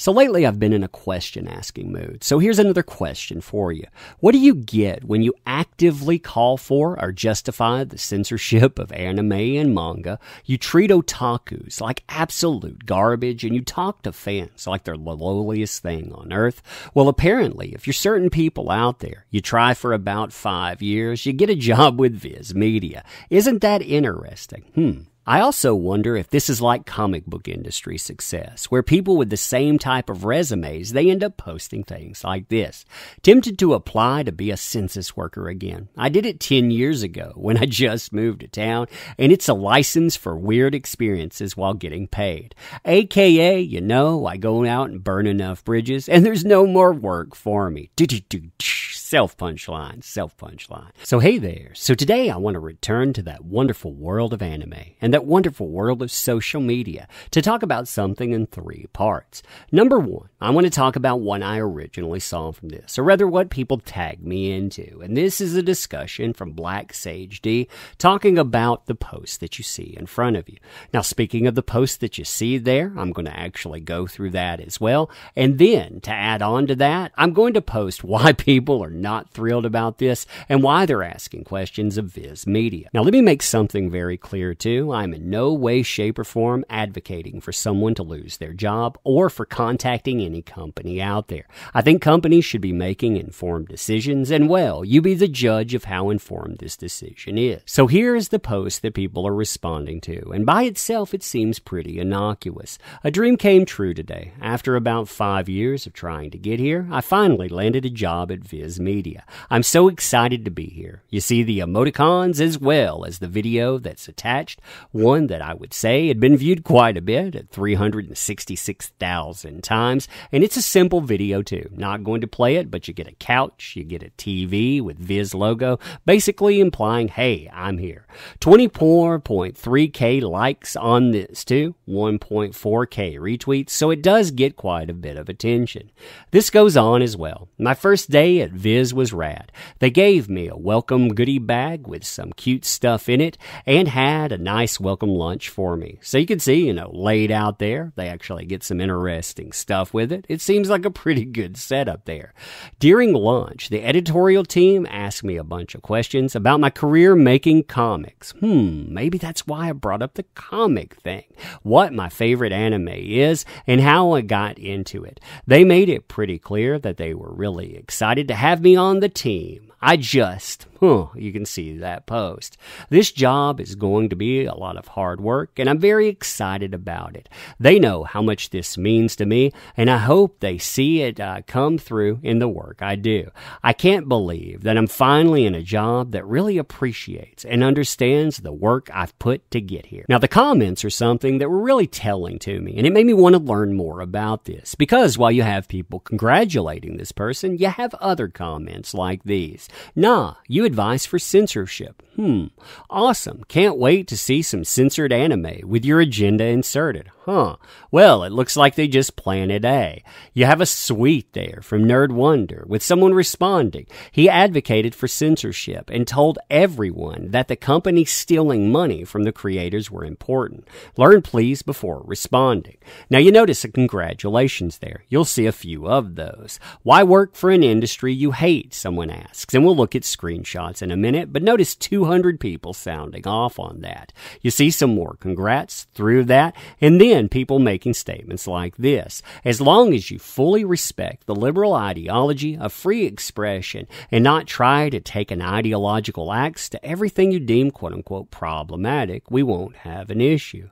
So lately I've been in a question-asking mood. So here's another question for you. What do you get when you actively call for or justify the censorship of anime and manga? You treat otakus like absolute garbage, and you talk to fans like they're the lowliest thing on earth. Well, apparently, if you're certain people out there, you try for about 5 years, you get a job with VIZ Media. Isn't that interesting? I also wonder if this is like comic book industry success, where people with the same type of resumes, they end up posting things like this. Tempted to apply to be a census worker again. I did it 10 years ago when I just moved to town, and it's a license for weird experiences while getting paid. AKA, I go out and burn enough bridges, and there's no more work for me. Self-punchline. So hey there. So today I want to return to that wonderful world of anime and that wonderful world of social media to talk about something in 3 parts. Number 1, I want to talk about what I originally saw from this, or rather what people tagged me into. And this is a discussion from Black Sage D talking about the post that you see in front of you. Now, speaking of the post that you see there, I'm going to actually go through that as well. And then to add on to that, I'm going to post why people are not thrilled about this and why they're asking questions of VIZ Media. Now, let me make something very clear too. I'm in no way, shape, or form advocating for someone to lose their job or for contacting any company out there. I think companies should be making informed decisions, and well, you be the judge of how informed this decision is. So here is the post that people are responding to, and by itself it seems pretty innocuous. A dream came true today. After about 5 years of trying to get here, I finally landed a job at VIZ Media. I'm so excited to be here. You see the emoticons as well as the video that's attached, one that I would say had been viewed quite a bit at 366,000 times, and it's a simple video too. Not going to play it, but you get a couch, you get a TV with VIZ logo, basically implying, hey, I'm here. 24.3K likes on this too, 1.4K retweets, so it does get quite a bit of attention. This goes on as well. My first day at VIZ was rad. They gave me a welcome goodie bag with some cute stuff in it and had a nice welcome lunch for me. So you can see, laid out there, they actually get some interesting stuff with it. It seems like a pretty good setup there. During lunch, the editorial team asked me a bunch of questions about my career making comics. Maybe that's why I brought up the comic thing. What my favorite anime is and how I got into it. They made it pretty clear that they were really excited to have me on the team. You can see that post. This job is going to be a lot of hard work, and I'm very excited about it. They know how much this means to me, and I hope they see it come through in the work I do. I can't believe that I'm finally in a job that really appreciates and understands the work I've put to get here. Now, the comments are something that were really telling to me, and it made me want to learn more about this, because while you have people congratulating this person, you have other comments like these. Nah, you advise for censorship. Awesome. Can't wait to see some censored anime with your agenda inserted. Well, it looks like they just planted A. You have a tweet there from Nerd Wonder with someone responding. He advocated for censorship and told everyone that the company stealing money from the creators were important. Learn please before responding. Now you notice a congratulations there. You'll see a few of those. Why work for an industry you hate? Someone asks. And we'll look at screenshots in a minute, but notice 200 people sounding off on that. You see some more congrats through that, and then people making statements like this. As long as you fully respect the liberal ideology of free expression and not try to take an ideological axe to everything you deem quote-unquote problematic, we won't have an issue.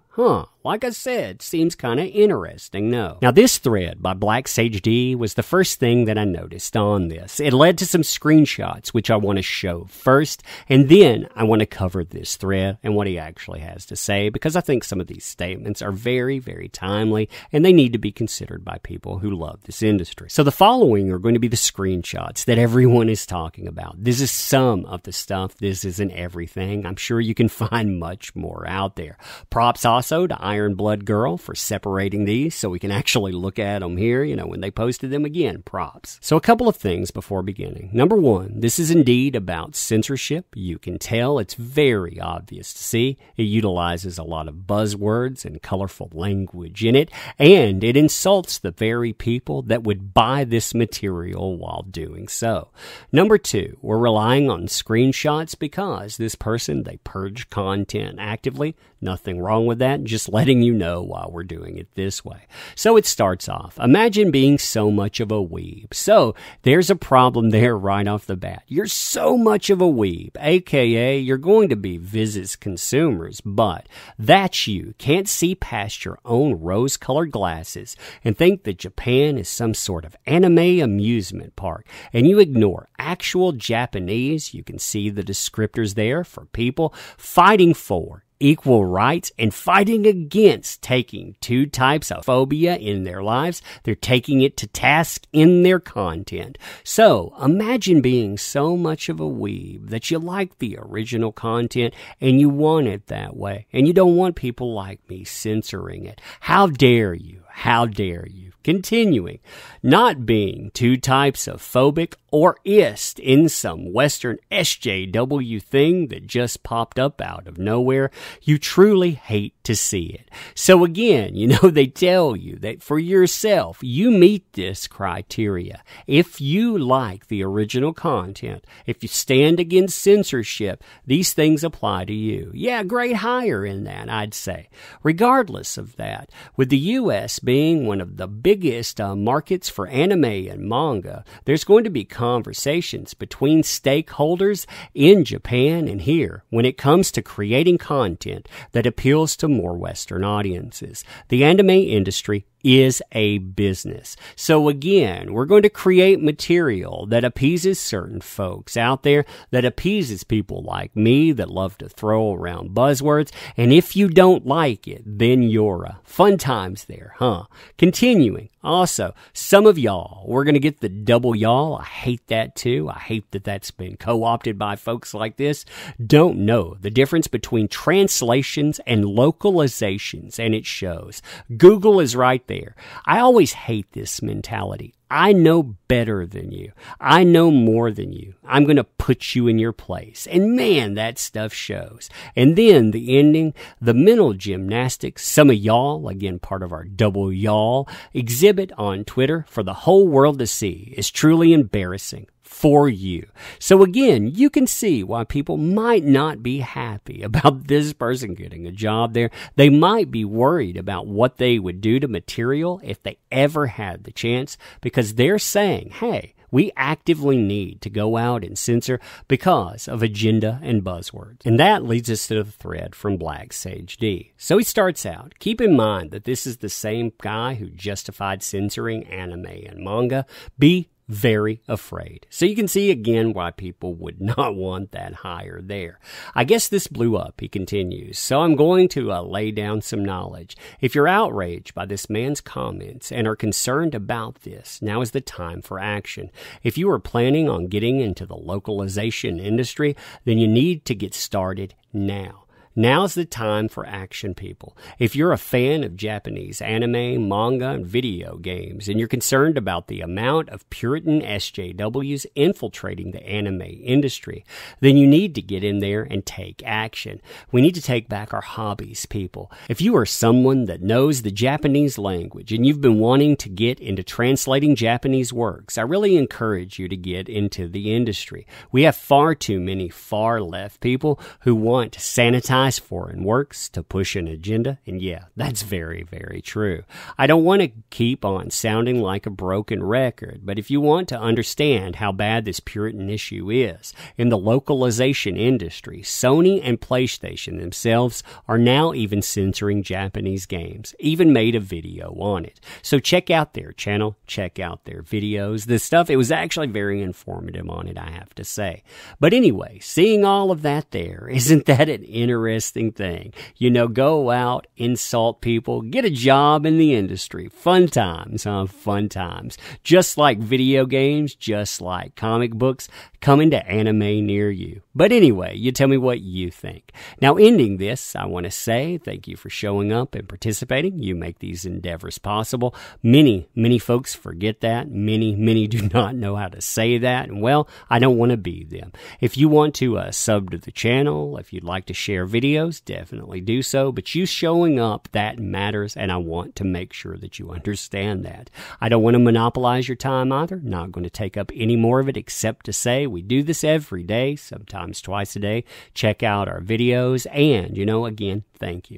Like I said, seems kind of interesting, no? Now, this thread by Black Sage D was the first thing that I noticed on this. It led to some screenshots, which I want to show first, and then I want to cover this thread and what he actually has to say, because I think some of these statements are very, very timely, and they need to be considered by people who love this industry. So the following are going to be the screenshots that everyone is talking about. This is some of the stuff. This isn't everything. I'm sure you can find much more out there. Props also to Iron Blood Girl for separating these so we can actually look at them here, when they posted them again. Props. So a couple of things before beginning. Number one, this is indeed about censorship. You can tell it's very obvious to see. It utilizes a lot of buzzwords and colorful language in it, and it insults the very people that would buy this material while doing so. Number two, we're relying on screenshots because this person, they purge content actively. Nothing wrong with that, just letting you know while we're doing it this way. So it starts off, imagine being so much of a weeb. So there's a problem there right off the bat. You're so much of a weeb, aka you're going to be VIZ's consumers, but that's you. Can't see past your own rose-colored glasses and think that Japan is some sort of anime amusement park, and you ignore actual Japanese. You can see the descriptors there for people fighting for equal rights and fighting against taking two types of phobia in their lives. They're taking it to task in their content. So imagine being so much of a weeb that you like the original content and you want it that way, and you don't want people like me censoring it. How dare you? How dare you? Continuing, not being two types of phobic or ist in some Western SJW thing that just popped up out of nowhere. You truly hate to see it. So again, they tell you that for yourself, you meet this criteria. If you like the original content, if you stand against censorship, these things apply to you. Yeah, great hire in that, I'd say. Regardless of that, with the U.S. being one of the biggest markets for anime and manga, there's going to be conversations between stakeholders in Japan and here when it comes to creating content that appeals to more Western audiences. The anime industry is a business. So again, we're going to create material that appeases certain folks out there, that appeases people like me that love to throw around buzzwords. And if you don't like it, then you're fun times there, huh? Continuing. Also, some of y'all, we're going to get the double y'all. I hate that too. I hate that that's been co-opted by folks like this. Don't know the difference between translations and localizations, and it shows. Google is right there. I always hate this mentality. I know better than you. I know more than you. I'm going to put you in your place. And man, that stuff shows. And then the ending, the mental gymnastics, some of y'all, again, part of our double y'all, exhibit on Twitter for the whole world to see is truly embarrassing for you. So again, you can see why people might not be happy about this person getting a job there. They might be worried about what they would do to material if they ever had the chance, because they're saying, hey, we actively need to go out and censor because of agenda and buzzwords. And that leads us to the thread from Black Sage D. So he starts out, keep in mind that this is the same guy who justified censoring anime and manga. Be very afraid. So you can see again why people would not want that hire there. I guess this blew up, he continues, so I'm going to lay down some knowledge. If you're outraged by this man's comments and are concerned about this, now is the time for action. If you are planning on getting into the localization industry, then you need to get started now. Now's the time for action, people. If you're a fan of Japanese anime, manga, and video games, and you're concerned about the amount of Puritan SJWs infiltrating the anime industry, then you need to get in there and take action. We need to take back our hobbies, people. If you are someone that knows the Japanese language and you've been wanting to get into translating Japanese works, I really encourage you to get into the industry. We have far too many far left people who want to sanitize foreign works to push an agenda, and yeah, that's very, very true. I don't want to keep on sounding like a broken record, but if you want to understand how bad this Puritan issue is, in the localization industry, Sony and PlayStation themselves are now even censoring Japanese games, even made a video on it. So check out their channel, check out their videos. This stuff, it was actually very informative on it, I have to say. But anyway, seeing all of that there, isn't that an interesting interesting thing. You know, go out, insult people, get a job in the industry. Fun times, huh? Fun times. Just like video games, just like comic books, coming to anime near you. But anyway, you tell me what you think. Now, ending this, I want to say thank you for showing up and participating. You make these endeavors possible. Many folks forget that. Many do not know how to say that. And well, I don't want to be them. If you want to sub to the channel, if you'd like to share videos, definitely do so. But you showing up, that matters, and I want to make sure that you understand that. I don't want to monopolize your time either. Not going to take up any more of it except to say we do this every day, sometimes twice a day. Check out our videos, and, again, thank you.